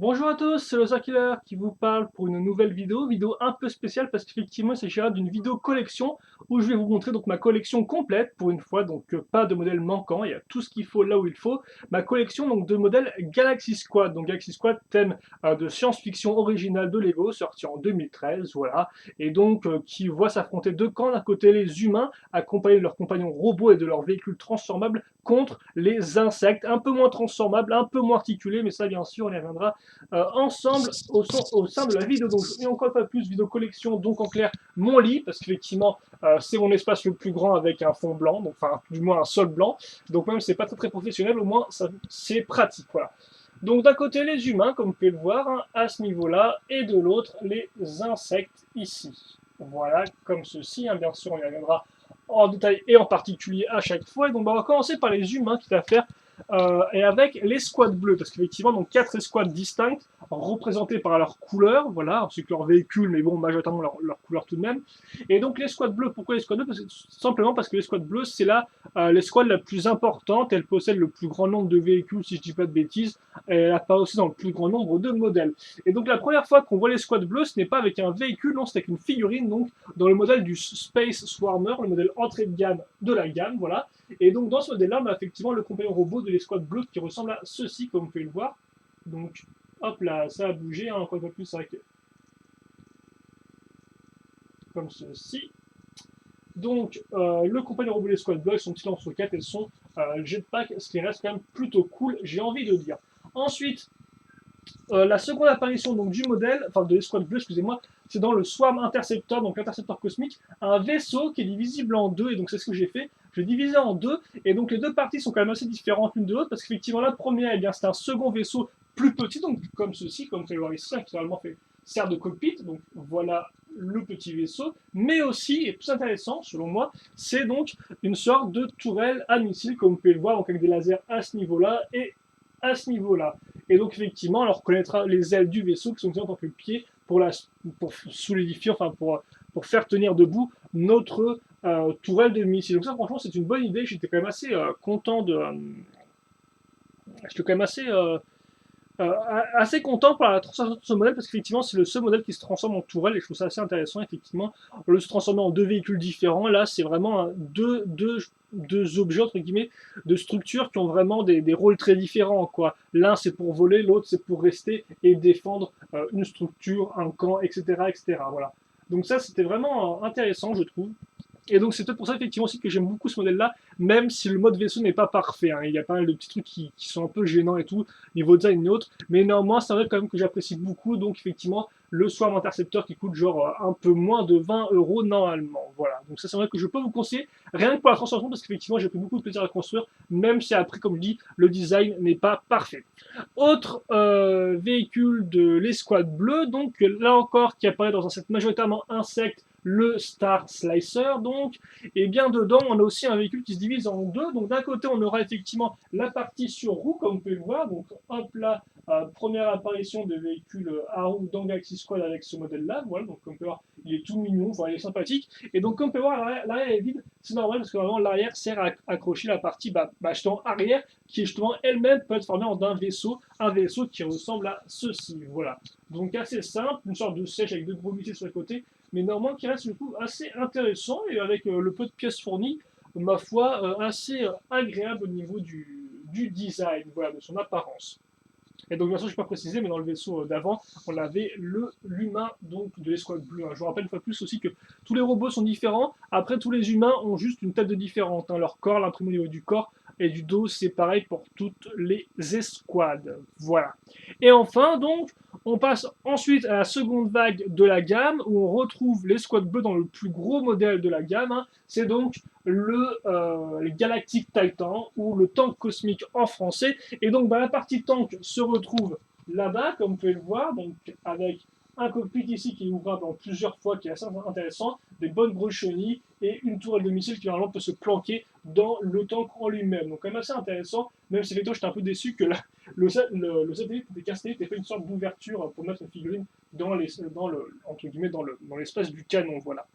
Bonjour à tous, c'est le Killer qui vous parle pour une nouvelle vidéo un peu spéciale parce qu'effectivement il s'agira d'une vidéo collection où je vais vous montrer donc ma collection complète pour une fois, donc pas de modèles manquants, il y a tout ce qu'il faut là où il faut. Ma collection donc de modèles Galaxy Squad, donc Galaxy Squad thème de science-fiction originale de Lego sorti en 2013, voilà, et donc qui voit s'affronter deux camps, d'un côté les humains accompagnés de leurs compagnons robots et de leurs véhicules transformables contre les insectes, un peu moins transformables, un peu moins articulés, mais ça bien sûr on y reviendra ensemble au sein de la vidéo. Donc, et encore une fois plus, vidéo collection, donc en clair, mon lit, parce qu'effectivement, c'est mon espace le plus grand avec un fond blanc, donc, enfin, du moins un sol blanc. Donc, même si c'est pas très professionnel, au moins, c'est pratique. Voilà. Donc, d'un côté, les humains, comme vous pouvez le voir, hein, à ce niveau-là, et de l'autre, les insectes ici. Voilà, comme ceci. Hein, bien sûr, on y reviendra en détail et en particulier à chaque fois. Et donc, on va commencer par les humains, quitte à faire et avec l'escouade bleue, parce qu'effectivement, donc 4 escouades distinctes, représentées par leur couleur, voilà, ainsi que leur véhicule, mais bon, majoritairement leur couleur tout de même. Et donc l'escouade bleue, pourquoi l'escouade bleue? Simplement parce que l'escouade bleue, c'est l'escouade la plus importante, elle possède le plus grand nombre de véhicules, si je dis pas de bêtises, et elle apparaît aussi dans le plus grand nombre de modèles. Et donc la première fois qu'on voit l'escouade bleue, ce n'est pas avec un véhicule, non, c'est avec une figurine, donc dans le modèle du Space Swarmer, le modèle entrée de gamme de la gamme, voilà. Et donc dans ce modèle-là, on a effectivement le compagnon robot de l'escouade bleue qui ressemble à ceci, comme vous pouvez le voir. Donc hop là, ça a bougé, hein, encore une fois plus, c'est vrai que comme ceci. Donc le compagnon robot de l'escouade bleue, son petit lance-roquette et son jetpack, ce qui reste quand même plutôt cool, j'ai envie de dire. Ensuite, la seconde apparition donc, du modèle, enfin de l'escouade bleue, excusez-moi, c'est dans le Swarm Interceptor, donc l'intercepteur cosmique, un vaisseau qui est divisible en deux, et donc c'est ce que j'ai fait. Je l'ai divisé en deux, et donc les deux parties sont quand même assez différentes l'une de l'autre, parce qu'effectivement la première, eh bien, c'est un second vaisseau plus petit, donc comme ceci, comme vous pouvez le voir ici, qui normalement sert de cockpit, donc voilà le petit vaisseau, mais aussi, et plus intéressant selon moi, c'est donc une sorte de tourelle à missile, comme vous pouvez le voir, donc avec des lasers à ce niveau-là et à ce niveau-là. Et donc, effectivement, on reconnaîtra les ailes du vaisseau qui sont utilisées en tant que pied pour solidifier, enfin, pour faire tenir debout notre tourelle de missile. Donc, ça, franchement, c'est une bonne idée. J'étais quand même assez content de. J'étais quand même assez content pour la transformation de ce modèle parce qu'effectivement c'est le seul modèle qui se transforme en tourelle et je trouve ça assez intéressant effectivement. Au lieu de se transformer en deux véhicules différents, là c'est vraiment deux objets entre guillemets de structures qui ont vraiment des rôles très différents quoi. L'un c'est pour voler, l'autre c'est pour rester et défendre une structure, un camp, etc. Voilà. Donc ça c'était vraiment intéressant je trouve. Et donc c'est peut-être pour ça effectivement aussi que j'aime beaucoup ce modèle-là, même si le mode vaisseau n'est pas parfait. Hein. Il y a pas mal de petits trucs qui sont un peu gênants et tout, niveau design et autres. Mais néanmoins, c'est un modèle quand même que j'apprécie beaucoup. Donc effectivement, le Swarm Interceptor qui coûte genre un peu moins de 20 € normalement. Voilà. Donc ça c'est vrai que je peux vous conseiller, rien que pour la transformation, parce qu'effectivement j'ai pris beaucoup de plaisir à construire, même si après, comme je dis, le design n'est pas parfait. Autre véhicule de l'escouade bleue, donc là encore qui apparaît dans un set majoritairement insecte, le Star Slicer donc, et bien dedans on a aussi un véhicule qui se divise en deux, donc d'un côté on aura effectivement la partie sur roue comme vous pouvez le voir, donc hop là, première apparition de véhicule à roue dans Galaxy Squad avec ce modèle là, voilà, donc comme vous pouvez voir il est tout mignon, voilà, il est sympathique, et donc comme vous pouvez voir l'arrière est vide, c'est normal parce que vraiment l'arrière sert à accrocher la partie justement arrière qui justement elle-même peut être formée en un vaisseau qui ressemble à ceci, voilà. Donc assez simple, une sorte de sèche avec deux gros missiles sur les côtés, mais néanmoins qui reste du coup assez intéressant et avec le peu de pièces fournies, ma foi, assez agréable au niveau du design, voilà, de son apparence. Et donc, bien sûr, je n'ai pas précisé, mais dans le vaisseau d'avant, on avait l'humain donc de l'escouade bleue. Je vous rappelle une fois de plus aussi que tous les robots sont différents. Après, tous les humains ont juste une tête de différente. Hein. Leur corps, l'imprimé au niveau du corps et du dos, c'est pareil pour toutes les escouades. Voilà. Et enfin, donc, on passe ensuite à la seconde vague de la gamme où on retrouve l'escouade bleue dans le plus gros modèle de la gamme. Hein. C'est donc le Galactic Titan ou le tank cosmique en français. Et donc la partie tank se retrouve là-bas, comme vous pouvez le voir, donc avec un cockpit ici qui est ouvrable en plusieurs fois, qui est assez intéressant, des bonnes grosses chenilles et une tourelle de missile qui normalement peut se planquer dans le tank en lui-même. Donc quand même assez intéressant, même si effectivement j'étais un peu déçu que le satellite était cassé, était fait une sorte d'ouverture pour mettre une figurine dans l'espace du canon, voilà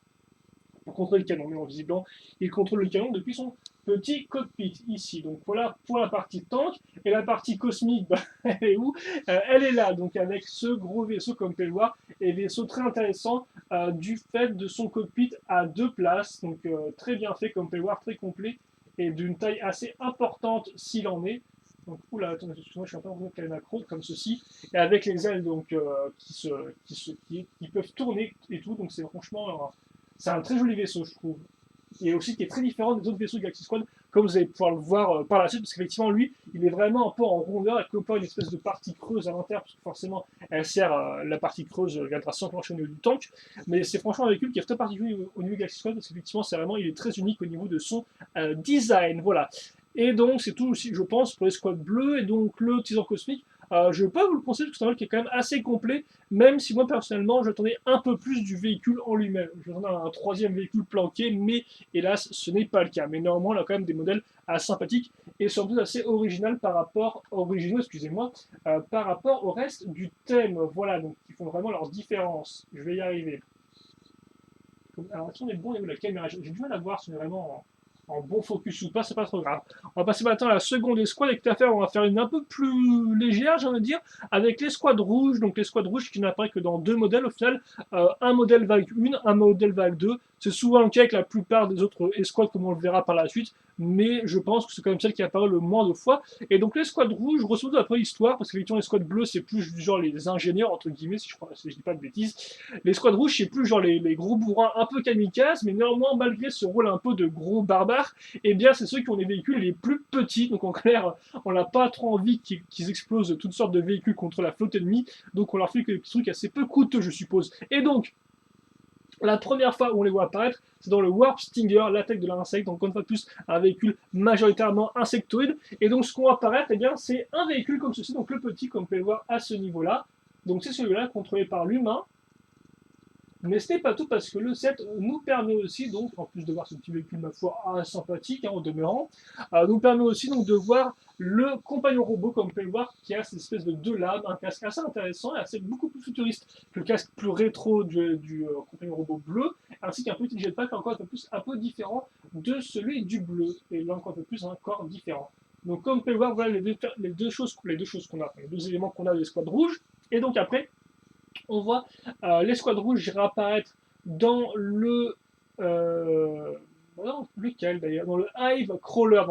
pour contrôler le canon. Mais en visiblement, il contrôle le canon depuis son petit cockpit ici. Donc voilà pour la partie tank. Et la partie cosmique, bah, elle est où? Elle est là, donc avec ce gros vaisseau comme vous pouvez le voir, et vaisseau très intéressant du fait de son cockpit à 2 places. Donc très bien fait comme vous pouvez le voir, très complet et d'une taille assez importante s'il en est. Donc, oula, attendez, excusez-moi, je suis un peu en train de macro comme ceci, et avec les ailes donc, qui peuvent tourner et tout, donc c'est franchement, c'est un très joli vaisseau, je trouve. Et aussi qui est très différent des autres vaisseaux de Galaxy Squad, comme vous allez pouvoir le voir par la suite, parce qu'effectivement, lui, il est vraiment un peu en rondeur, avec pas une espèce de partie creuse à l'intérieur, parce que forcément, elle sert, la partie creuse viendra s'enclencher au niveau du tank. Mais c'est franchement un véhicule qui est très particulier au niveau de Galaxy Squad, parce qu'effectivement, c'est vraiment, il est très unique au niveau de son design. Voilà. Et donc, c'est tout aussi, je pense, pour les squads bleus. Et donc, le Tisan Cosmique, je ne vais pas vous le conseiller, parce que c'est un véhicule qui est quand même assez complet, même si moi, personnellement, j'attendais un peu plus du véhicule en lui-même. J'attendais un troisième véhicule planqué, mais hélas, ce n'est pas le cas. Mais néanmoins, on a quand même des modèles assez sympathiques et surtout assez originaux, excusez-moi, par rapport au reste du thème. Voilà, donc ils font vraiment leur différence. Je vais y arriver. Alors, est-ce qu'on est bon au niveau de la caméra? J'ai du mal à voir si on est vraiment en bon focus ou pas, c'est pas trop grave. On va passer maintenant à la seconde escouade, et on va faire une un peu plus légère, j'ai envie de dire, avec l'escouade rouge. Donc l'escouade rouge qui n'apparaît que dans 2 modèles au final, un modèle vague 1, un modèle vague 2. C'est souvent le cas avec la plupart des autres escouades, comme on le verra par la suite, mais je pense que c'est quand même celle qui apparaît le moins de fois. Et donc l'escouade rouge, grosso modo, après l'histoire, parce que les l'escouade bleue, c'est plus du genre les ingénieurs, entre guillemets, si je dis pas de bêtises. L'escouade rouge, c'est plus genre les gros bourrins un peu kamikazes, mais néanmoins, malgré ce rôle un peu de gros barbares, eh bien, c'est ceux qui ont les véhicules les plus petits. Donc en clair, on n'a pas trop envie qu'ils explosent toutes sortes de véhicules contre la flotte ennemie. Donc on leur fait que des petits trucs assez peu coûteux, je suppose. Et donc, la première fois où on les voit apparaître, c'est dans le Warp Stinger, l'attaque de l'insecte. Donc, une fois de plus, un véhicule majoritairement insectoïde. Et donc, ce qu'on voit apparaître, eh bien, c'est un véhicule comme ceci, donc le petit, comme vous pouvez le voir à ce niveau-là. Donc, c'est celui-là contrôlé par l'humain. Mais ce n'est pas tout parce que le set nous permet aussi, donc, en plus de voir ce petit véhicule, ma foi, sympathique, en demeurant, nous permet aussi donc, de voir le compagnon robot, comme vous pouvez le voir, qui a cette espèce de 2 lames, un casque assez intéressant et assez beaucoup plus futuriste que le casque plus rétro du compagnon robot bleu, ainsi qu'un petit jetpack encore un peu plus un peu différent de celui du bleu, et là encore un peu plus un corps différent. Donc comme vous pouvez le voir, voilà les deux choses qu'on a, les 2 éléments qu'on a de l'escouade rouge, et donc après, on voit l'escouade rouge réapparaître dans le. Non, lequel d'ailleurs? Dans le Hive Crawler,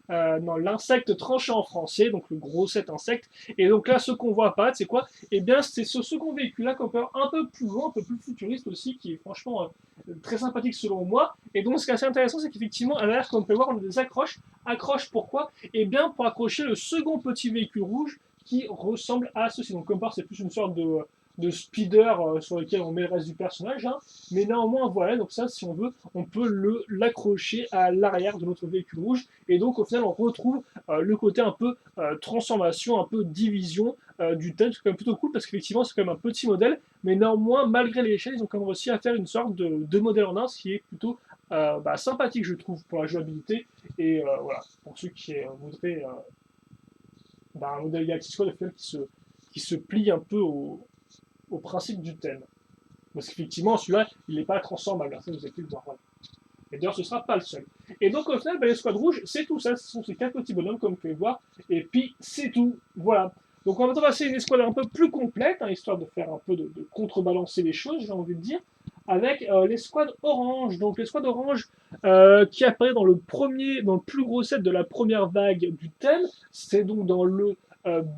dans l'insecte tranché en français, donc le gros set insecte. Et donc là, ce qu'on voit apparaître, c'est quoi? Eh bien, c'est ce second véhicule-là qu'on peut un peu plus loin, un peu plus futuriste aussi, qui est franchement très sympathique selon moi. Et donc, ce qui est assez intéressant, c'est qu'effectivement, à l'arrière, comme on peut voir, on a des accroches. Accroches pourquoi? Eh bien, pour accrocher le second petit véhicule rouge qui ressemble à ceci. Donc, comme part, c'est plus une sorte de speeder sur lequel on met le reste du personnage. Hein. Mais néanmoins, voilà, donc ça, si on veut, on peut l'accrocher à l'arrière de notre véhicule rouge. Et donc, au final, on retrouve le côté un peu transformation, un peu division du thème. C'est quand même plutôt cool parce qu'effectivement, c'est quand même un petit modèle. Mais néanmoins, malgré l'échelle, ils ont quand même réussi à faire une sorte de modèle en un, ce qui est plutôt sympathique, je trouve, pour la jouabilité. Et voilà, pour ceux qui voudraient un modèle Galaxy Squad qui se plie un peu au principe du thème. Parce qu'effectivement, celui-là, il n'est pas transformable. Ça, vous avez pu le voir. Voilà. Et d'ailleurs, ce ne sera pas le seul. Et donc, au final, l'escouade rouge, c'est tout ça. Ce sont ces 4 petits bonhommes, comme vous pouvez voir. Et puis, c'est tout. Voilà. Donc, on va passer à une escouade un peu plus complète, hein, histoire de faire un peu de contrebalancer les choses, j'ai envie de dire, avec l'escouade orange. Donc, l'escouade orange qui apparaît dans le plus gros set de la première vague du thème. C'est donc dans le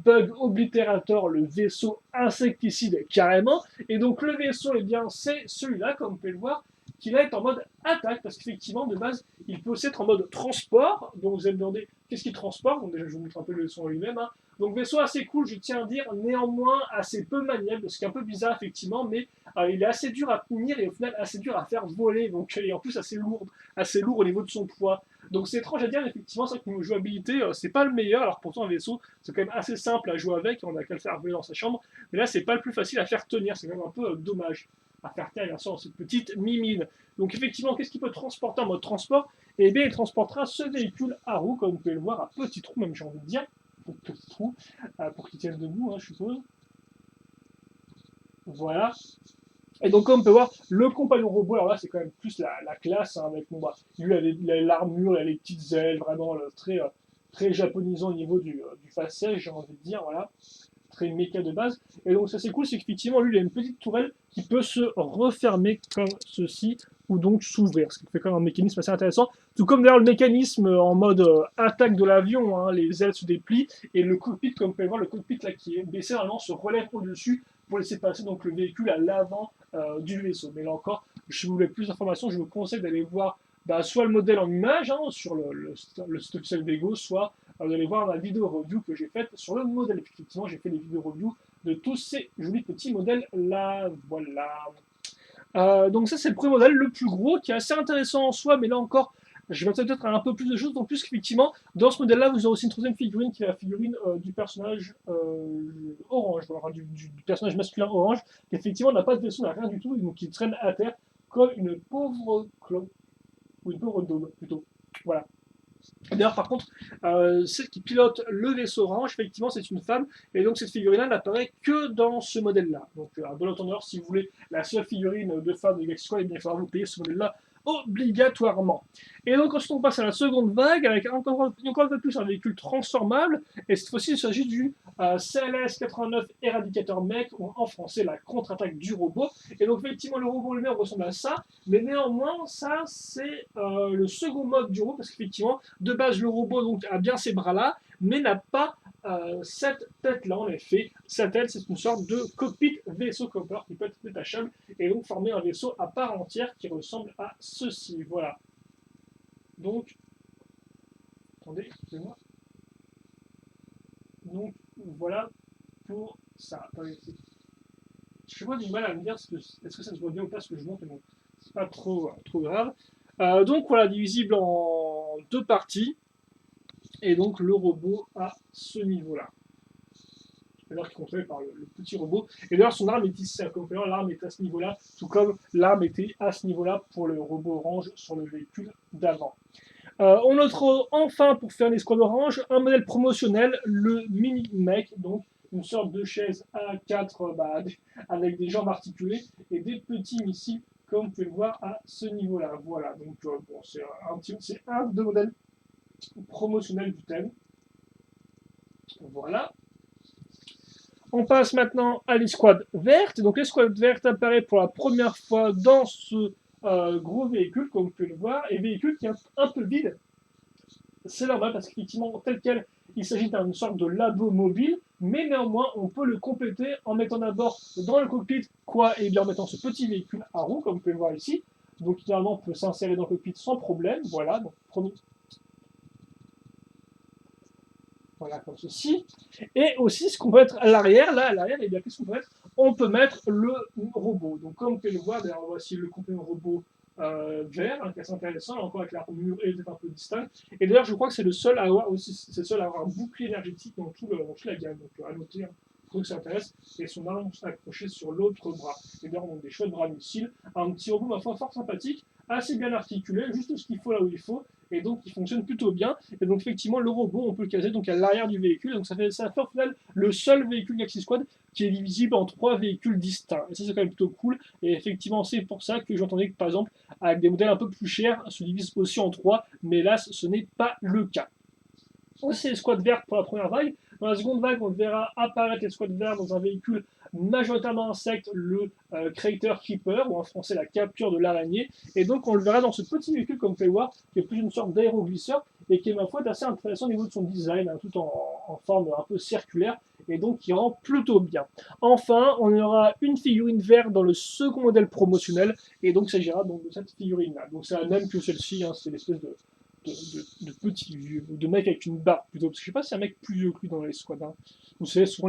Bug Obliterator, le vaisseau insecticide carrément. Et donc le vaisseau, eh bien, c'est celui-là, comme vous pouvez le voir, qui va être en mode attaque, parce qu'effectivement, de base, il peut aussi être en mode transport. Donc vous allez me demander qu'est-ce qu'il transporte. Donc déjà, je vous montre un peu le vaisseau en lui-même. Hein. Donc vaisseau assez cool, je tiens à dire, néanmoins assez peu maniable, ce qui est un peu bizarre effectivement, mais il est assez dur à tenir et au final assez dur à faire voler. Donc et en plus assez lourd au niveau de son poids. Donc c'est étrange à dire, effectivement, c'est que niveau jouabilité, c'est pas le meilleur. Alors pourtant un vaisseau, c'est quand même assez simple à jouer avec, on a qu'à le faire voler dans sa chambre. Mais là, c'est pas le plus facile à faire tenir, c'est quand même un peu dommage à faire tenir dans cette petite mimine. Donc effectivement, qu'est-ce qu'il peut transporter en mode transport? Eh bien, il transportera ce véhicule à roues, comme vous pouvez le voir, à petit trou, même j'ai envie de dire, petit trou, pour qu'il tienne debout, hein, je suppose. Voilà. Et donc, comme on peut voir, le compagnon robot, alors là, c'est quand même plus la classe, hein, avec, bon, bah, lui, il a l'armure, il a les petites ailes, vraiment très, très japonisant au niveau du faciès, j'ai envie de dire, voilà, très méca de base. Et donc, ça, c'est cool, c'est qu'effectivement, lui, il a une petite tourelle qui peut se refermer comme ceci, ou donc s'ouvrir, ce qui fait quand même un mécanisme assez intéressant. Tout comme d'ailleurs le mécanisme en mode attaque de l'avion, hein, les ailes se déplient, et le cockpit, comme vous pouvez voir, le cockpit là qui est baissé, normalement, se relève au-dessus pour laisser passer donc le véhicule à l'avant du vaisseau. Mais là encore, si vous voulez plus d'informations, je vous conseille d'aller voir bah, soit le modèle en image hein, sur le site officiel Lego, soit d'aller voir ma vidéo review que j'ai faite sur le modèle. Effectivement, j'ai fait des vidéos review de tous ces jolis petits modèles là. Voilà. Donc ça, c'est le premier modèle, le plus gros, qui est assez intéressant en soi, mais là encore, je vais peut-être un peu plus de choses. Donc plus qu'effectivement, dans ce modèle-là, vous aurez aussi une troisième figurine qui est la figurine du personnage orange, voilà, du personnage masculin orange, qui effectivement n'a pas de vaisseau, n'a rien du tout, et donc qui traîne à terre comme une pauvre clope, ou une pauvre daube plutôt. Voilà. D'ailleurs, par contre, celle qui pilote le vaisseau orange, effectivement, c'est une femme, et donc cette figurine-là n'apparaît que dans ce modèle-là. Donc, de l'autre, si vous voulez la seule figurine de femme de Galaxy Squad, eh bien, il faudra vous payer ce modèle-là obligatoirement. Et donc, ensuite, on passe à la seconde vague, avec encore un peu plus un véhicule transformable, et cette fois-ci, il s'agit du CLS-89 Eradicator Mech, ou en français, la contre-attaque du robot. Et donc, effectivement, le robot lui-même ressemble à ça, mais néanmoins, ça, c'est le second mode du robot, parce qu'effectivement, de base, le robot donc, a bien ces bras-là, mais n'a pas cette tête-là, en effet. Sa tête, c'est une sorte de cockpit vaisseau copper qui peut être détachable et donc former un vaisseau à part entière qui ressemble à ceci. Voilà. Donc, attendez, excusez-moi. Donc, voilà pour ça. Attendez, je vois du mal à me dire est-ce que ça se voit bien ou pas ce que je montre, mais bon, c'est pas trop grave. Donc voilà, divisible en deux parties. Et donc le robot à ce niveau-là. D'ailleurs, qui est contrôlé par le petit robot. Et d'ailleurs, son arme est ici, comme l'arme est à ce niveau-là, tout comme l'arme était à ce niveau-là pour le robot orange sur le véhicule d'avant. On note enfin, pour faire l'escouade orange, un modèle promotionnel, le Mini Mech, donc une sorte de chaise A4 bah, avec des jambes articulées et des petits missiles, comme vous pouvez le voir à ce niveau-là. Voilà, donc bon, c'est un des modèles promotionnels du thème. Voilà. On passe maintenant à l'escouade verte. Donc l'escouade verte apparaît pour la première fois dans ce gros véhicule, comme vous pouvez le voir, et véhicule qui est un peu vide. C'est normal parce qu'effectivement, tel quel, il s'agit d'une sorte de labo mobile, mais néanmoins, on peut le compléter en mettant d'abord dans le cockpit quoi. Et bien en mettant ce petit véhicule à roues, comme vous pouvez le voir ici. Donc finalement, on peut s'insérer dans le cockpit sans problème. Voilà, donc premier. Voilà, comme ceci. Et aussi, ce qu'on peut mettre à l'arrière, là, à l'arrière, et bien, qu'est-ce qu'on peut mettre? On peut mettre le robot. Donc, comme vous pouvez le voir, d'ailleurs, voici le complément robot vert, hein, qui est assez intéressant, là encore avec l'armure et un peu distincte. Et d'ailleurs, je crois que c'est le seul à avoir aussi, c'est le seul à avoir un bouclier énergétique dans toute la gamme. Donc, à noter, hein, faut que ça intéresse. Et son arme accrochée sur l'autre bras. Et d'ailleurs, on a des chouettes bras missiles. Un petit robot, ma foi, fort sympathique, assez bien articulé, juste ce qu'il faut là où il faut et donc il fonctionne plutôt bien. Et donc effectivement, le robot, on peut le caser donc à l'arrière du véhicule. Donc ça fait au final le seul véhicule Galaxy Squad qui est divisible en trois véhicules distincts. Et ça, c'est quand même plutôt cool. Et effectivement, c'est pour ça que j'entendais que par exemple, avec des modèles un peu plus chers, se divise aussi en trois. Mais là, ce n'est pas le cas. C'est les squads vertes pour la première vague. Dans la seconde vague, on verra apparaître les squads verts dans un véhicule majoritairement insecte, le Creator Keeper, ou en français la capture de l'araignée. Et donc on le verra dans ce petit véhicule, comme vous pouvez le voir, qui est plus une sorte d'aéroglisseur, et qui est ma foi assez intéressant au niveau de son design, hein, tout en forme un peu circulaire, et donc qui rend plutôt bien. Enfin, on aura une figurine verte dans le second modèle promotionnel, et donc il s'agira donc de cette figurine-là. Donc c'est la même que celle-ci, hein, c'est l'espèce de petits vieux, ou de mecs avec une barbe plutôt, parce que je sais pas si c'est un mec plus vieux que lui dans les squads. Hein. Vous savez, souvent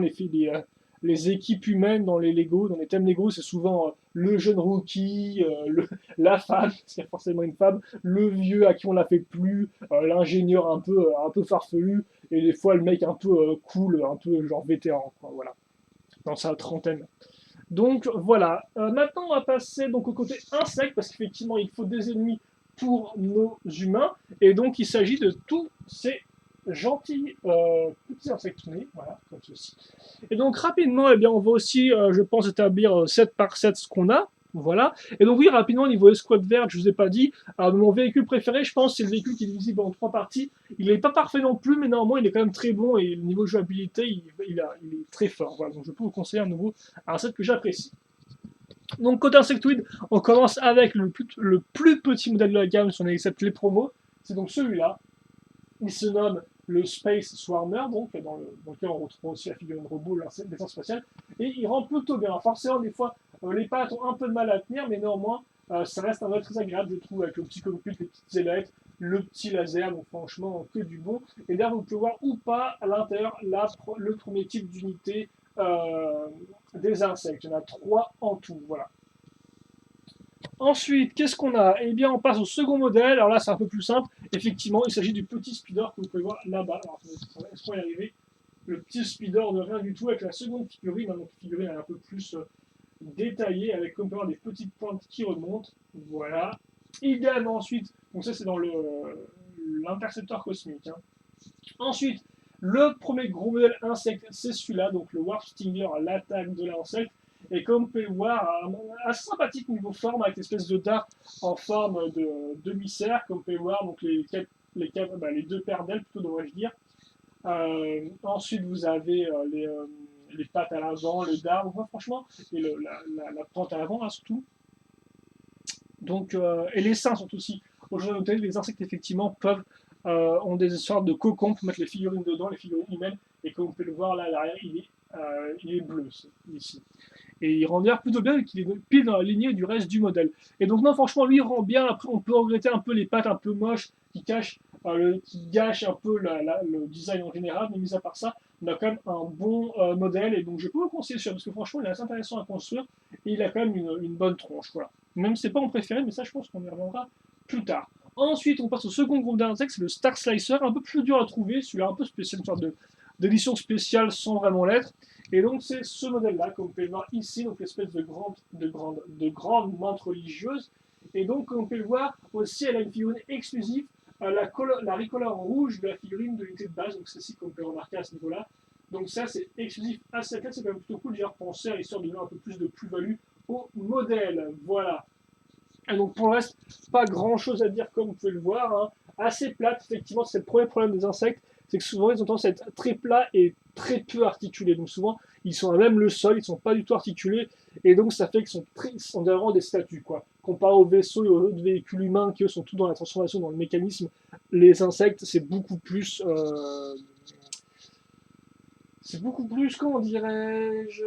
les équipes humaines dans les Lego, dans les thèmes Lego, c'est souvent le jeune rookie, la femme, c'est forcément une femme, le vieux à qui on la fait plus, l'ingénieur un peu farfelu, et des fois le mec un peu cool, un peu genre vétéran, quoi, voilà, dans sa trentaine. Donc voilà. Maintenant, on va passer donc au côté insecte, parce qu'effectivement, il faut des ennemis pour nos humains. Et donc, il s'agit de tous ces gentils petits insectes nés, voilà, comme ceci. Et donc, rapidement, eh bien, on va aussi, je pense, établir 7 par 7 ce qu'on a. Voilà. Et donc oui, rapidement, au niveau escouade verte, je vous ai pas dit, mon véhicule préféré, je pense, c'est le véhicule qui est divisible en 3 parties. Il n'est pas parfait non plus, mais normalement, il est quand même très bon et le niveau de jouabilité, il est très fort. Voilà, donc je peux vous conseiller un nouveau un set que j'apprécie. Donc côté insectoïde, on commence avec le plus petit modèle de la gamme si on accepte les promos. C'est donc celui-là. Il se nomme le Space Swarmer, donc dans lequel on retrouve aussi la figurine robot, la défense spatiale. Et il rend plutôt bien. Forcément, des fois, les pattes ont un peu de mal à tenir, mais néanmoins, ça reste un modèle très agréable, je trouve, avec le petit cockpit, les petites ailettes, le petit laser, donc franchement, que du bon. Et d'ailleurs, vous pouvez voir ou pas à l'intérieur le premier type d'unité des insectes. Il y en a 3 en tout, voilà. Ensuite, qu'est-ce qu'on a? Eh bien, on passe au second modèle. Alors là, c'est un peu plus simple. Effectivement, il s'agit du petit speeder que vous pouvez voir là-bas. Alors, est-ce qu'on va y arriver? Le petit speeder de rien du tout avec la seconde figurine. Donc, la figurine est un peu plus détaillée avec comme des petites pointes qui remontent. Voilà. Idéalement ensuite, donc ça c'est dans l'intercepteur cosmique. Hein. Ensuite, le premier gros modèle insecte, c'est celui-là, donc le Warp Stinger, l'attaque de l'insecte. Et comme vous pouvez le voir, assez sympathique niveau forme, avec une espèce de dard en forme de demi-cercle, comme vous pouvez le voir, donc les 2 paires d'ailes, plutôt devrais-je dire. Ensuite, vous avez les pattes à l'avant, le dard, moi, franchement, et la pointe à l'avant, hein, surtout. Donc, et les seins sont aussi. Aujourd'hui, les insectes, effectivement, ont des sortes de cocons pour mettre les figurines dedans, les figurines humaines. Et comme vous pouvez le voir, là, à l'arrière, il est bleu, ici. Et il rend d'ailleurs plutôt bien vu qu'il est pile dans la lignée du reste du modèle. Et donc non, franchement, lui, il rend bien. Après, on peut regretter un peu les pattes un peu moches qui gâchent un peu le design en général. Mais mis à part ça, on a quand même un bon modèle. Et donc je peux vous conseiller celui-là, parce que franchement, il est assez intéressant à construire. Et il a quand même une bonne tronche. Voilà. Même si c'est pas mon préféré, mais ça, je pense qu'on y reviendra plus tard. Ensuite, on passe au second groupe d'insectes, c'est le Star Slicer, un peu plus dur à trouver, celui-là un peu spécial, une sorte d'édition spéciale sans vraiment l'être. Et donc c'est ce modèle-là, comme vous pouvez le voir ici, donc l'espèce de grande menthe religieuse. Et donc, comme vous pouvez le voir, aussi elle a une figurine exclusive, la ricolore rouge de la figurine de l'unité de base, donc celle-ci qu'on peut remarquer à ce niveau-là. Donc ça c'est exclusif à cette tête, c'est quand même plutôt cool, j'ai repensé à histoire de donner un peu plus de plus-value au modèle. Voilà. Et donc pour le reste, pas grand chose à dire comme vous pouvez le voir. Hein. Assez plate, effectivement, c'est le premier problème des insectes, c'est que souvent ils ont tendance à être très plats et très peu articulés. Donc souvent ils sont à même le sol, ils ne sont pas du tout articulés, et donc ça fait qu'ils sont vraiment des statues. Quoi. Comparé aux vaisseaux et aux autres véhicules humains qui eux sont tout dans la transformation, dans le mécanisme, les insectes c'est beaucoup plus. C'est beaucoup plus, comment dirais-je,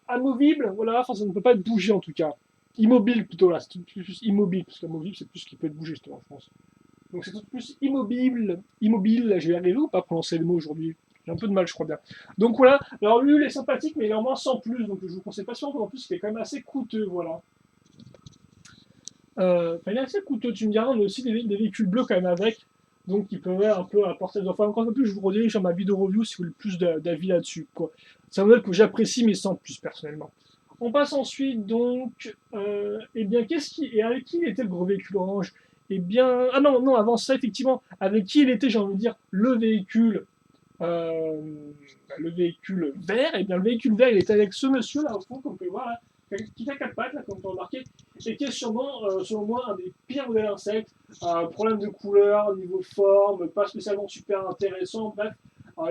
amovible, voilà, enfin ça ne peut pas être bougé en tout cas. Immobile plutôt là, c'est plus immobile, parce qu'amovible c'est plus ce qui peut être bougé justement, je pense. Donc c'est tout plus immobile, je vais arriver ou pas prononcer le mot aujourd'hui. J'ai un peu de mal, je crois bien. Donc voilà, alors lui il est sympathique, mais il est en moins sans plus, donc je vous conseille pas souvent, en plus il est quand même assez coûteux, voilà. Il est assez coûteux, tu me diras, on a aussi des véhicules bleus quand même avec, donc qui peuvent être un peu apporter des enfants. Encore un peu plus, je vous redirige sur ma vidéo review si vous voulez plus d'avis là-dessus. C'est un modèle que j'apprécie, mais sans plus personnellement. On passe ensuite donc, eh bien, et avec qui il était le gros véhicule orange? Eh bien, ah non, non, avant ça, effectivement, avec qui il était, j'ai envie de dire, euh, le véhicule vert? Eh bien, le véhicule vert, il était avec ce monsieur là au fond, comme vous pouvez voir, là, qui a 4 pattes, là, comme on peut remarquer, et qui est sûrement, selon moi, un des pires modèles insectes. Problème de couleur, niveau forme, pas spécialement super intéressant. Bref,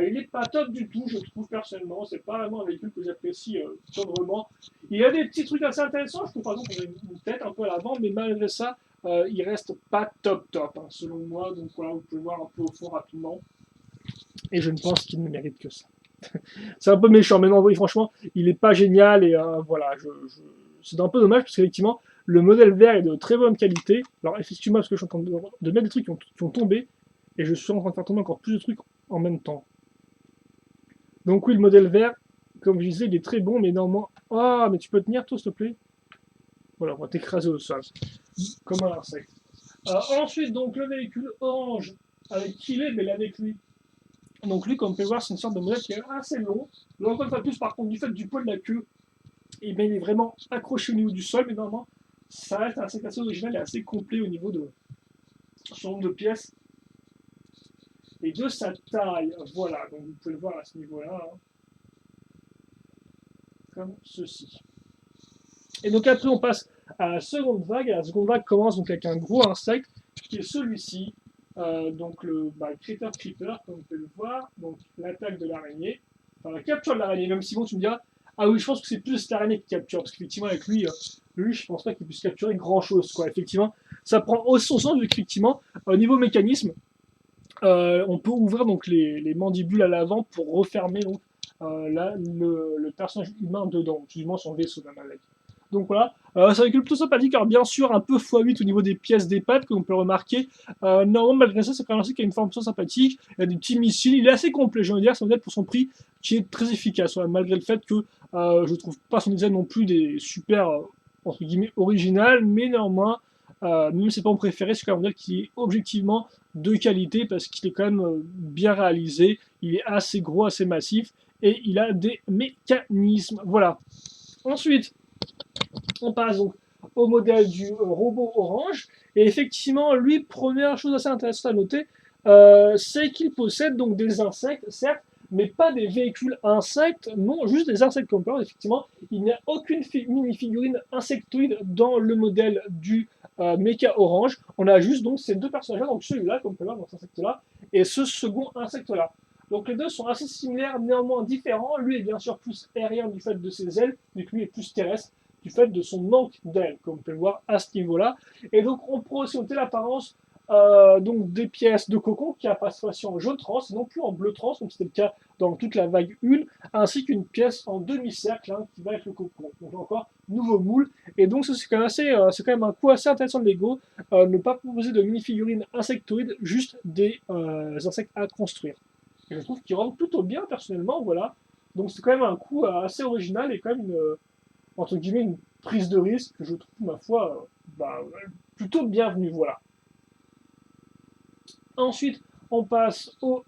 il n'est pas top du tout, je trouve personnellement. C'est pas vraiment un véhicule que j'apprécie tendrement. Il y a des petits trucs assez intéressants. Je trouve par exemple qu'on a une tête un peu à l'avant, mais malgré ça, il reste pas top hein, selon moi. Donc voilà, vous pouvez voir un peu au fond rapidement. Et je ne pense qu'il ne mérite que ça. C'est un peu méchant, mais non, oui, franchement, il n'est pas génial. Et voilà, c'est un peu dommage parce qu'effectivement, le modèle vert est de très bonne qualité. Alors, excuse-moi parce que je suis en train de mettre des trucs qui ont tombé et je suis en train de faire tomber encore plus de trucs en même temps. Donc, oui, le modèle vert, comme je disais, il est très bon, mais néanmoins. Ah, mais tu peux tenir, toi, s'il te plaît? Voilà, on va t'écraser au sol. Comme un insecte. Ensuite, donc, le véhicule orange, avec qui il est, mais avec lui. Donc, lui, comme vous pouvez voir, c'est une sorte de modèle qui est assez long. Donc, encore une fois, plus par contre, du fait du poids de la queue, et bien, il est vraiment accroché au niveau du sol, mais normalement, ça reste assez original et assez complet au niveau de son nombre de pièces et de sa taille. Voilà, donc vous pouvez le voir à ce niveau-là, hein, comme ceci. Et donc après, on passe à la seconde vague. Et la seconde vague commence donc avec un gros insecte qui est celui-ci, donc le Critter Creeper, comme vous pouvez le voir, donc l'attaque de l'araignée, enfin la capture de l'araignée, même si bon tu me diras, ah oui je pense que c'est plus l'araignée qui capture, parce qu'effectivement avec lui, je pense pas qu'il puisse capturer grand chose, quoi. Effectivement, ça prend aussi son sens, effectivement, au niveau mécanisme, on peut ouvrir donc les mandibules à l'avant pour refermer donc, le personnage humain dedans, plus ou moins son vaisseau même avec. Donc voilà, c'est un véhicule plutôt sympathique, alors bien sûr un peu x8 au niveau des pièces des pattes, comme on peut le remarquer. Normalement, malgré ça, c'est quand même un qui a une forme plutôt sympathique. Il y a des petits missiles, il est assez complet, j'ai envie de dire, c'est un modèle pour son prix qui est très efficace, voilà, malgré le fait que je trouve pas son design non plus des super, entre guillemets, original, mais néanmoins, même si c'est pas mon préféré, c'est quand même un modèle qui est objectivement de qualité parce qu'il est quand même bien réalisé, il est assez gros, assez massif et il a des mécanismes. Voilà. Ensuite, on passe donc au modèle du robot orange. Et effectivement, lui, première chose assez intéressante à noter, c'est qu'il possède donc des insectes, certes, mais pas des véhicules insectes, non, juste des insectes comme ça. Effectivement, il n'y a aucune mini-figurine insectoïde dans le modèle du Mecha Orange. On a juste donc ces deux personnages-là, donc celui-là, comme on peut voir dans cet insecte-là, et ce second insecte-là. Donc les deux sont assez similaires, néanmoins différents. Lui est bien sûr plus aérien du fait de ses ailes, mais lui est plus terrestre du fait de son manque d'ailes, comme on peut le voir à ce niveau-là. Et donc on pourrait aussi noter l'apparence donc des pièces de cocon qui apparaissent en jaune trans et non plus en bleu trans, comme c'était le cas dans toute la vague 1, ainsi qu'une pièce en demi-cercle qui va avec le cocon. Donc encore nouveau moule. Et donc c'est quand même c'est quand même un coup assez intéressant de Lego, ne pas proposer de mini-figurines insectoïdes, juste des insectes à construire. Et je trouve qu'ils rendent plutôt bien personnellement, voilà. Donc c'est quand même un coup assez original et quand même entre guillemets une prise de risque que je trouve ma foi plutôt bienvenue, voilà. Ensuite, on passe au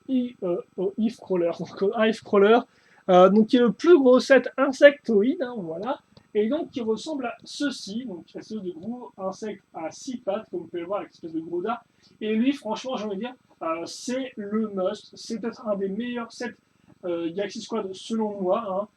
Eve Crawler, donc au Hive Crawler, donc qui est le plus gros set insectoïde, voilà, et donc qui ressemble à ceci, donc une espèce de gros insecte à 6 pattes, comme vous pouvez le voir, avec une espèce de gros dard. Et lui, franchement, j'ai envie de dire, c'est le must, c'est peut-être un des meilleurs sets Galaxy Squad selon moi,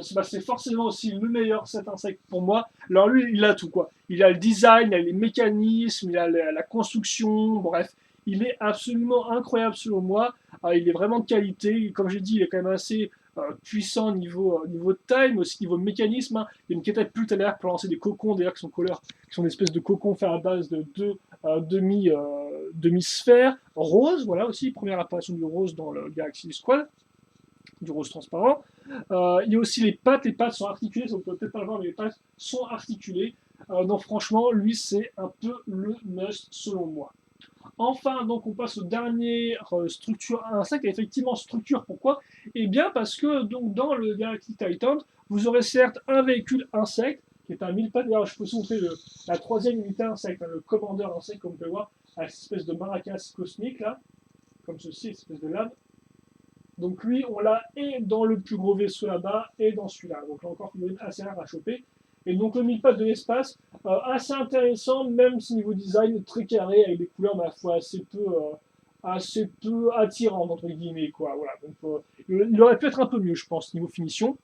c'est forcément aussi le meilleur set insecte pour moi. Alors lui, il a tout quoi. Il a le design, il a les mécanismes, il a la construction, bref, il est absolument incroyable selon moi. Il est vraiment de qualité. Comme j'ai dit, il est quand même assez puissant niveau de taille, mais aussi niveau mécanisme. Il y a une catapulte à l'air pour lancer des cocons, d'ailleurs, qui sont couleurs, qui sont des espèces de cocons faits à base de deux demi-sphères roses. Voilà aussi, première apparition du rose dans le Galaxy Squad, du rose transparent. Il y a aussi les pattes sont articulées, on peut peut-être pas le voir, mais les pattes sont articulées. Donc franchement, lui, c'est un peu le must selon moi. Enfin, donc on passe aux dernières structures insectes. Et effectivement, structure, pourquoi? Eh bien, parce que donc, dans le Galaxy Titan, vous aurez certes un véhicule insecte, qui est un 1000 pattes. D'ailleurs, je peux vous montrer la troisième unité insecte, le commandeur insecte, comme on peut voir, avec cette espèce de maracas cosmique, là, comme ceci, cette espèce de lame. Donc lui, on l'a et dans le plus gros vaisseau là-bas, et dans celui-là. Donc là encore, figurine assez rare à choper. Et donc le 1000 pattes de l'espace, assez intéressant, même si niveau design très carré, avec des couleurs, ma foi, assez peu attirantes, entre guillemets, quoi. Voilà. Donc il aurait pu être un peu mieux, je pense, niveau finition.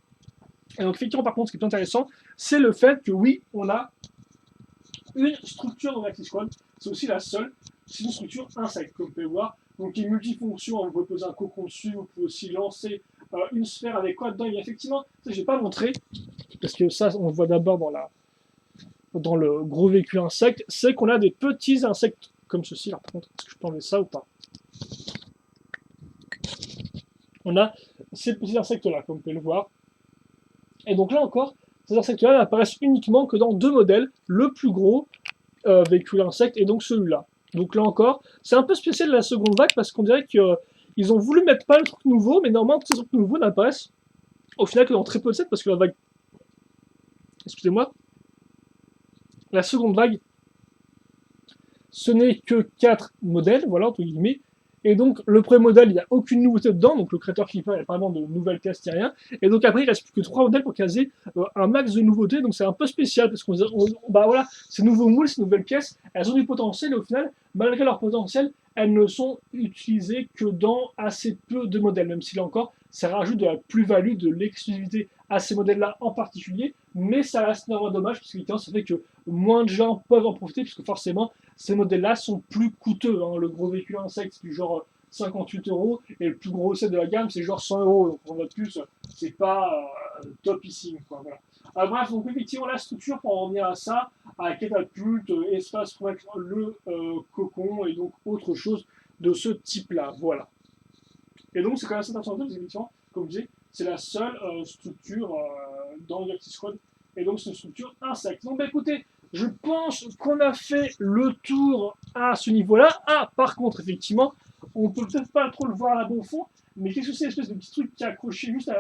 Et donc effectivement, par contre, ce qui est intéressant, c'est le fait que oui, on a une structure dans Galaxy Squad. C'est aussi la seule. C'est une structure insecte, comme vous pouvez voir. Donc il est multifonction, vous pouvez poser un cocon dessus, vous pouvez aussi lancer une sphère avec quoi dedans. Et effectivement, ça je n'ai pas montré, parce que ça on le voit d'abord dans le gros véhicule insecte, c'est qu'on a des petits insectes comme ceci. Alors par contre, est-ce que je peux enlever ça ou pas? On a ces petits insectes là, comme vous pouvez le voir. Et donc là encore, ces insectes là n'apparaissent uniquement que dans deux modèles, le plus gros véhicule insecte et donc celui-là. Donc là encore, c'est un peu spécial de la seconde vague parce qu'on dirait qu'ils ont voulu mettre pas le truc nouveau, mais normalement tous ces trucs nouveaux n'apparaissent au final que dans très peu de sets parce que la vague, excusez-moi, la seconde vague, ce n'est que 4 modèles, voilà, entre guillemets, Et donc, le premier modèle, il n'y a aucune nouveauté dedans. Donc, le créateur Clipper, il n'y a pas vraiment de nouvelles pièces, ni rien. Et donc, après, il reste plus que 3 modèles pour caser un max de nouveautés. Donc, c'est un peu spécial parce bah voilà, ces nouveaux moules, ces nouvelles pièces, elles ont du potentiel. Et au final, malgré leur potentiel, elles ne sont utilisées que dans assez peu de modèles. Même si là encore, ça rajoute de la plus-value, de l'exclusivité à ces modèles-là en particulier. Mais ça reste néanmoins dommage parce que ça fait que moins de gens peuvent en profiter puisque forcément, ces modèles-là sont plus coûteux. Hein. Le gros véhicule insecte, c'est du genre 58 € et le plus gros set de la gamme, c'est genre 100 €. Donc on note plus, c'est pas topissime. Quoi, voilà. Bref, donc effectivement, la structure pour en revenir à ça, à catapulte, espace pour mettre le cocon et donc autre chose de ce type-là. Voilà. Et donc c'est quand même assez intéressant parce qu'effectivement, comme je disais, c'est la seule structure dans Galaxy Squad. Et donc c'est une structure insecte. Donc bah écoutez, je pense qu'on a fait le tour à ce niveau-là. Ah, par contre, effectivement, on peut peut-être pas trop le voir là au fond, mais qu'est-ce que c'est l'espèce de petit truc qui est accroché juste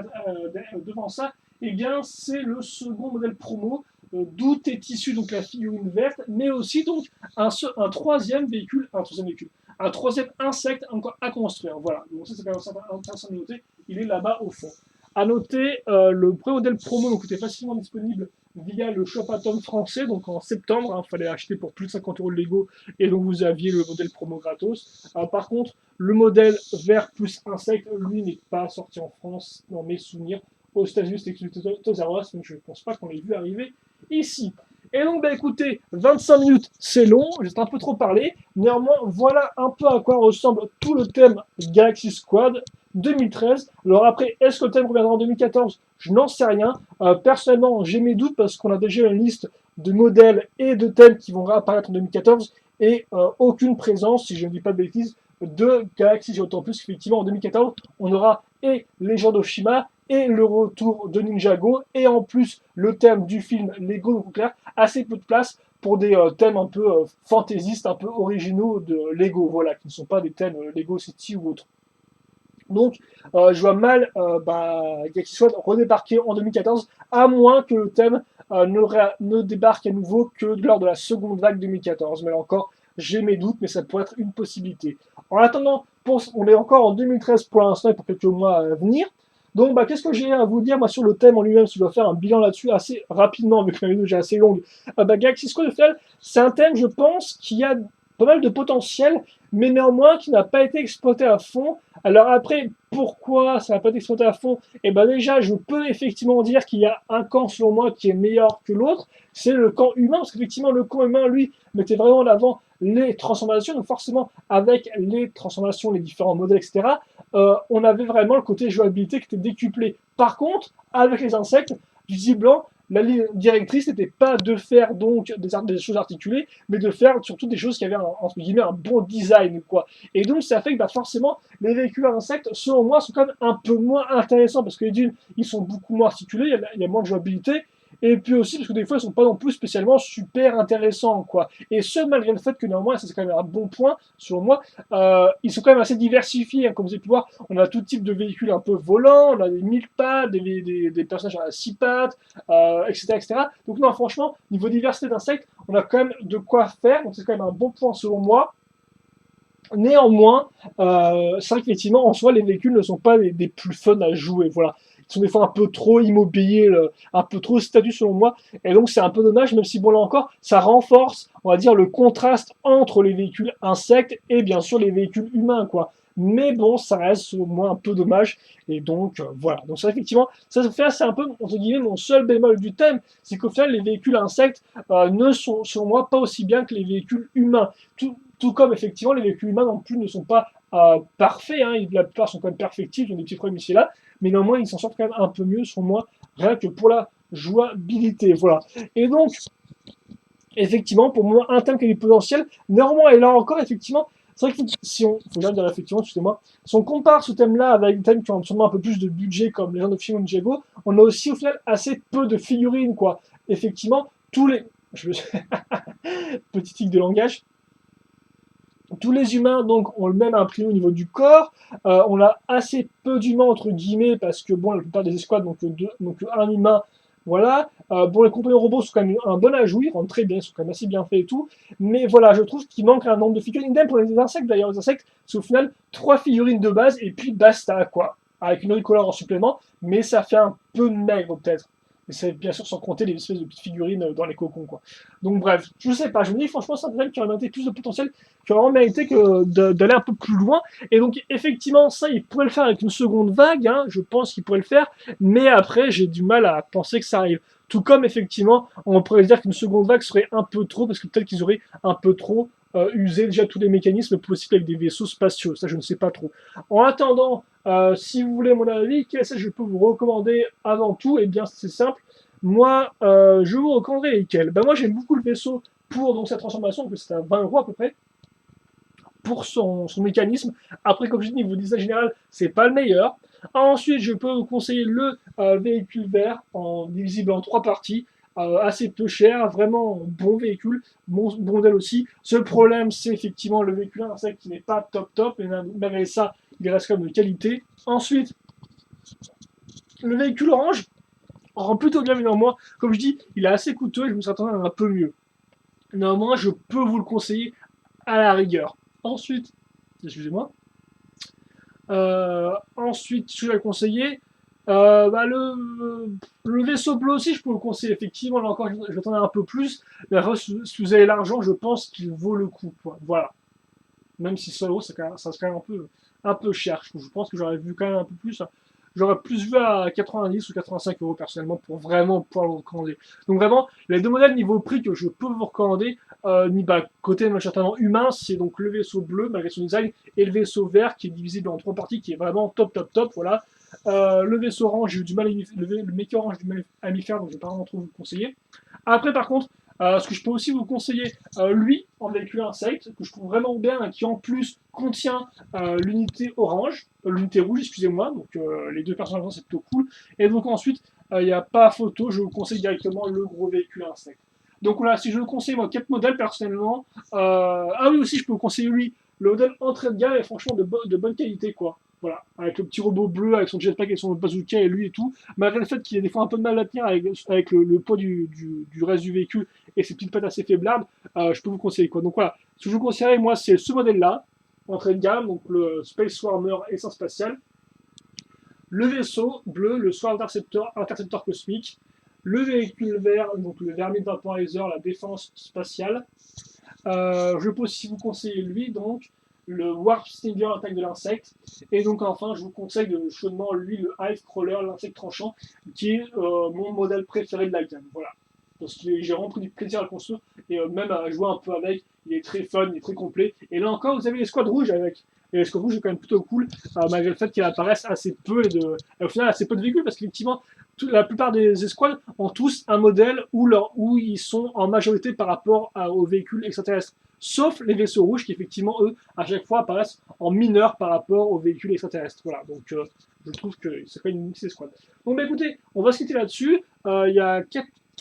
devant ça? Eh bien, c'est le second modèle promo, d'où est issue donc la figurine verte, mais aussi donc un troisième véhicule, un troisième insecte encore à construire. Voilà, donc ça c'est quand même intéressant de noter, il est là-bas au fond. À noter, le premier modèle promo donc, était facilement disponible via le Shop Atom français, donc en septembre, il fallait acheter pour plus de 50 € de Lego, et donc vous aviez le modèle promo gratos. Par contre, le modèle vert plus insecte, lui, n'est pas sorti en France, dans mes souvenirs. Aux États-Unis, c'était exclusif Toys R Us, donc je ne pense pas qu'on l'ait vu arriver ici. Et donc, bah écoutez, 25 minutes, c'est long, j'ai un peu trop parlé. Néanmoins, voilà un peu à quoi ressemble tout le thème Galaxy Squad 2013. Alors après, est-ce que le thème reviendra en 2014? Je n'en sais rien. Personnellement, j'ai mes doutes parce qu'on a déjà une liste de modèles et de thèmes qui vont réapparaître en 2014 et aucune présence, si je ne dis pas de bêtises, de Galaxy. D'autant plus qu'effectivement, en 2014, on aura et Legend of Shima et le retour de Ninjago et en plus le thème du film Lego. Donc clair, assez peu de place pour des thèmes un peu fantaisistes, un peu originaux de Lego, voilà, qui ne sont pas des thèmes Lego City ou autres. Donc, je vois mal Galaxy Squad redébarquer en 2014, à moins que le thème ne débarque à nouveau que lors de la seconde vague 2014. Mais là encore, j'ai mes doutes, mais ça pourrait être une possibilité. En attendant, on est encore en 2013 pour l'instant et pour quelques mois à venir. Donc, qu'est-ce que j'ai à vous dire moi, sur le thème en lui-même, si je dois faire un bilan là-dessus assez rapidement, vu que ma vidéo est assez longue. Galaxy Squad, au final, c'est un thème, je pense, qui a pas mal de potentiel, mais néanmoins qui n'a pas été exploité à fond. Alors après, pourquoi ça n'a pas été exploité à fond? Eh ben déjà, je peux effectivement dire qu'il y a un camp, selon moi, qui est meilleur que l'autre. C'est le camp humain, parce qu'effectivement, le camp humain, lui, mettait vraiment en avant les transformations. Donc forcément, avec les transformations, les différents modèles, etc., on avait vraiment le côté jouabilité qui était décuplé. Par contre, avec les insectes, visiblement, la ligne directrice n'était pas de faire donc des choses articulées, mais de faire surtout des choses qui avaient entre guillemets un bon design, quoi. Et donc ça fait que forcément les véhicules à insectes, selon moi, sont quand même un peu moins intéressants parce que d'une, ils sont beaucoup moins articulés, il y a moins de jouabilité. Et puis aussi parce que des fois ils sont pas non plus spécialement super intéressants, quoi. Et ce malgré le fait que néanmoins, ça c'est quand même un bon point selon moi, ils sont quand même assez diversifiés, hein. Comme vous avez pu voir, on a tout type de véhicules un peu volants, on a des 1000 pattes, des personnages à 6 pattes, etc., etc. Donc non, franchement, niveau diversité d'insectes, on a quand même de quoi faire, donc c'est quand même un bon point selon moi. Néanmoins, c'est vrai qu'effectivement, en soi, les véhicules ne sont pas des plus fun à jouer. Voilà. Ils sont des fois un peu trop immobiles, un peu trop status selon moi. Et donc, c'est un peu dommage, même si, bon, là encore, ça renforce, on va dire, le contraste entre les véhicules insectes et bien sûr les véhicules humains, quoi. Mais bon, ça reste selon moi un peu dommage. Et donc, voilà. Donc, ça, effectivement, ça fait c'est un peu, entre guillemets, mon seul bémol du thème. C'est qu'au final, les véhicules insectes ne sont, selon moi, pas aussi bien que les véhicules humains. Tout comme effectivement les véhicules humains non plus ne sont pas parfaits, hein, la plupart sont quand même perfectibles, ils ont des petits problèmes ici et là, mais néanmoins ils s'en sortent quand même un peu mieux sur moi, rien que pour la jouabilité. Voilà. Et donc, effectivement, pour moi, un thème qui a du potentiel, néanmoins, et là encore, effectivement, c'est vrai que si on, faut jamais dire effectivement, excusez-moi, si on compare ce thème-là avec des thèmes qui ont sûrement un peu plus de budget comme les gens de Film Ninjago, on a aussi au final assez peu de figurines, quoi. Effectivement, tous les. Petit tic de langage. Tous les humains donc ont le même imprimé au niveau du corps. On a assez peu d'humains entre guillemets parce que bon la plupart des escouades donc un humain Voilà. Bon, les compagnons robots sont quand même un bon ajout, ils rendent très bien, ils sont quand même assez bien faits et tout. Mais voilà, je trouve qu'il manque un nombre de figurines. Idem pour les insectes d'ailleurs, les insectes, c'est au final 3 figurines de base et puis basta quoi. Avec une couleur en supplément, mais ça fait un peu maigre peut-être. Et c'est bien sûr sans compter les espèces de petites figurines dans les cocons quoi. Donc bref, je sais pas, je me dis franchement c'est un thème qui aurait mérité plus de potentiel, qui aurait vraiment mérité d'aller un peu plus loin. Et donc effectivement ça il pourrait le faire avec une seconde vague, hein, je pense qu'il pourrait le faire, mais après j'ai du mal à penser que ça arrive. Tout comme effectivement on pourrait dire qu'une seconde vague serait un peu trop, parce que peut-être qu'ils auraient un peu trop usé déjà tous les mécanismes possibles avec des vaisseaux spatiaux, ça je ne sais pas trop. En attendant, si vous voulez mon avis, quel est-ce que je peux vous recommander avant tout? Eh bien c'est simple, moi je vous recommanderais lesquels? Ben moi j'aime beaucoup le vaisseau pour donc, sa transformation, que c'est à 20 € à peu près, pour son mécanisme. Après, comme je dis, niveau design général, c'est pas le meilleur. Ensuite, je peux vous conseiller le véhicule vert, divisible en 3 parties, assez peu cher, vraiment bon véhicule, bon modèle aussi. Seul problème, c'est effectivement le véhicule insecte qui n'est pas top top, mais malgré ça, il reste quand même de qualité. Ensuite, le véhicule orange rend plutôt bien, mais néanmoins, comme je dis, il est assez coûteux et je me serais attendu à un peu mieux. Néanmoins, je peux vous le conseiller à la rigueur. Ensuite, excusez-moi. Ensuite, je vais le conseiller. Bah, le vaisseau bleu aussi, je peux le conseiller. Effectivement, là encore, je vais attendre un peu plus. Mais après, si vous avez l'argent, je pense qu'il vaut le coup. Quoi. Voilà. Même si 100 euros, ça serait quand même un peu cher. Je pense que j'aurais vu quand même un peu plus. J'aurais plus vu à 90 ou 85 € personnellement pour vraiment pouvoir le recommander. Donc vraiment, les deux modèles niveau prix que je peux vous recommander, bah, côté certainement humain, c'est donc le vaisseau bleu malgré son design et le vaisseau vert qui est divisé en 3 parties, qui est vraiment top top top. Voilà. Le vaisseau orange, j'ai eu du mal le mec orange, j'ai du mal à m'y faire, donc je vais pas vraiment trop vous le conseiller. Après, par contre, ce que je peux aussi vous conseiller, lui, en véhicule insecte, que je trouve vraiment bien, qui en plus contient l'unité orange, l'unité rouge, excusez-moi, donc les deux personnages c'est plutôt cool. Et donc ensuite, il n'y a pas photo, je vous conseille directement le gros véhicule insecte. Donc voilà, si je vous conseille moi 4 modèles personnellement, ah oui aussi je peux vous conseiller lui, le modèle entrée de gamme est franchement de bonne qualité quoi. Voilà, avec le petit robot bleu, avec son jetpack et son bazooka et lui et tout, malgré le fait qu'il ait des fois un peu de mal à tenir avec le poids du reste du véhicule et ses petites pattes assez faiblardes, je peux vous conseiller quoi. Donc voilà, ce que je vous conseillerais moi c'est ce modèle-là, entrée de gamme, donc le Space Warmer essence spatiale, le vaisseau bleu, le Sword Interceptor cosmique, le véhicule vert, donc le Vermine Vaporizer, la défense spatiale. Je peux aussi vous conseiller lui, donc le Warp Stinger, attaque de l'insecte. Et donc enfin, je vous conseille chaudement lui, le Hive Crawler, l'insecte tranchant, qui est mon modèle préféré de la gamme. Voilà. Parce que j'ai vraiment pris du plaisir à le construire et même à jouer un peu avec. Il est très fun, il est très complet. Et là encore, vous avez les squads rouges avec. Et les squads rouges, c'est quand même plutôt cool, malgré le fait qu'il apparaisse assez peu et au final assez peu de véhicules, parce qu'effectivement, la plupart des escouades ont tous un modèle où ils sont en majorité par rapport aux véhicules extraterrestres. Sauf les vaisseaux rouges qui, effectivement, eux, à chaque fois apparaissent en mineur par rapport aux véhicules extraterrestres. Voilà, donc je trouve que c'est pas une mixée escouade. Bon, bah écoutez, on va se quitter là-dessus. Il y a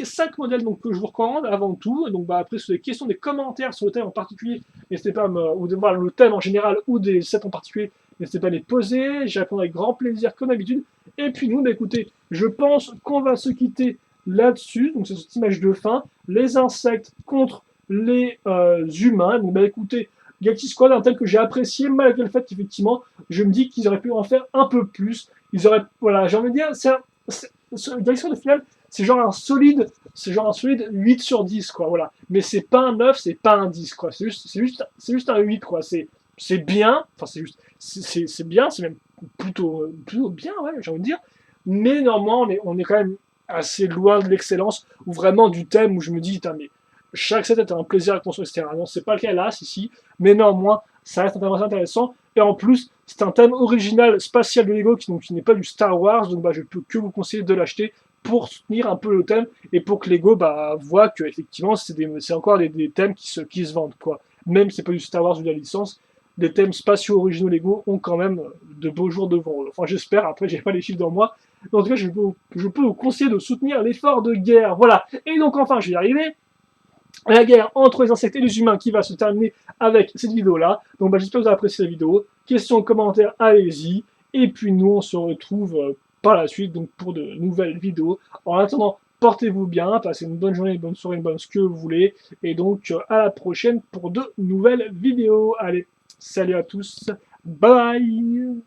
5 modèles donc, que je vous recommande avant tout. Donc bah, après, sur les questions des commentaires sur le thème en particulier, n'hésitez pas à me, ou de voir le thème en général ou des sets en particulier, n'hésitez pas à les poser. J'y répondrai avec grand plaisir comme d'habitude. Et puis nous, bah, écoutez, je pense qu'on va se quitter là-dessus. Donc c'est cette image de fin. Les insectes contre les humains. Donc bah écoutez, Galaxy Squad, un thème que j'ai apprécié, malgré le fait qu'effectivement, je me dis qu'ils auraient pu en faire un peu plus. Ils auraient, voilà, j'ai envie de dire, Galaxy Squad au final, c'est genre un solide 8 sur 10, quoi, voilà. Mais c'est pas un 9, c'est pas un 10, quoi. C'est juste un 8, quoi. C'est bien, enfin, c'est bien, c'est même plutôt bien, ouais, j'ai envie de dire. Mais néanmoins, on est quand même assez loin de l'excellence, ou vraiment du thème où je me dis, putain, mais chaque set est un plaisir à construire, etc. Non, c'est pas le cas là, ici, mais néanmoins, ça reste un thème assez intéressant. Et en plus, c'est un thème original spatial de Lego qui n'est pas du Star Wars, donc bah, je peux que vous conseiller de l'acheter pour soutenir un peu le thème et pour que Lego bah, voit que effectivement c'est encore des thèmes qui se vendent quoi. Même si c'est pas du Star Wars ou de la licence, des thèmes spatiaux originaux Lego ont quand même de beaux jours devant eux. Enfin j'espère, après j'ai pas les chiffres dans moi. Mais en tout cas je peux vous conseiller de soutenir l'effort de guerre. Voilà. Et donc enfin je vais y arriver. La guerre entre les insectes et les humains qui va se terminer avec cette vidéo là. Donc bah, j'espère que vous avez apprécié la vidéo. Questions, commentaires, allez-y. Et puis nous on se retrouve par la suite donc pour de nouvelles vidéos. En attendant, portez-vous bien, passez une bonne journée, une bonne soirée, une bonne ce que vous voulez. Et donc, à la prochaine pour de nouvelles vidéos. Allez, salut à tous, bye bye.